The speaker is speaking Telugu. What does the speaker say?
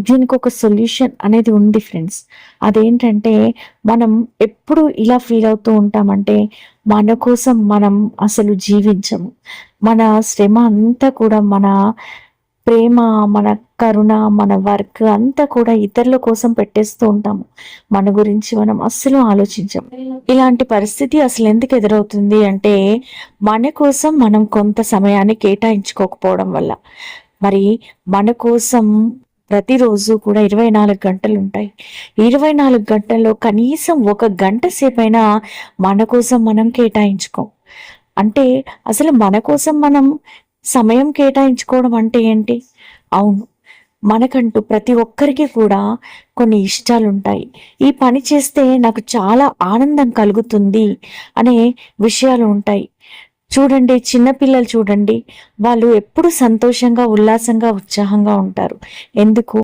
దీనికి ఒక సొల్యూషన్ అనేది ఉంది ఫ్రెండ్స్. అదేంటంటే మనం ఎప్పుడు ఇలా ఫీల్ అవుతూ ఉంటామంటే మన కోసం మనం అసలు జీవించము. మన శ్రమ అంతా కూడా మన ప్రేమ, మన కరుణ, మన వర్క్ అంతా కూడా ఇతరుల కోసం పెట్టేస్తూ ఉంటాము. మన గురించి మనం అస్సలు ఆలోచించము. ఇలాంటి పరిస్థితి అసలెందుకు ఎదురవుతుంది అంటే, మన కోసం మనం కొంత సమయాన్ని కేటాయించుకోకపోవడం వల్ల. మరి మన కోసం ప్రతిరోజు కూడా 24 గంటలుంటాయి. 24 గంటల్లో కనీసం ఒక గంట సేపైనా మన కోసం మనం కేటాయించుకోం. అంటే అసలు మన కోసం మనం సమయం కేటాయించుకోవడం అంటే ఏంటి? అవును. మనకంటూ ప్రతి ఒక్కరికి కూడా కొన్ని ఇష్టాలుంటాయి. ఈ పని చేస్తే నాకు చాలా ఆనందం కలుగుతుంది అనే విషయాలు ఉంటాయి. చూడండి, చిన్న పిల్లలు చూడండి. వాళ్ళు ఎప్పుడు సంతోషంగా, ఉల్లాసంగా, ఉత్సాహంగా ఉంటారు. ఎందుకు?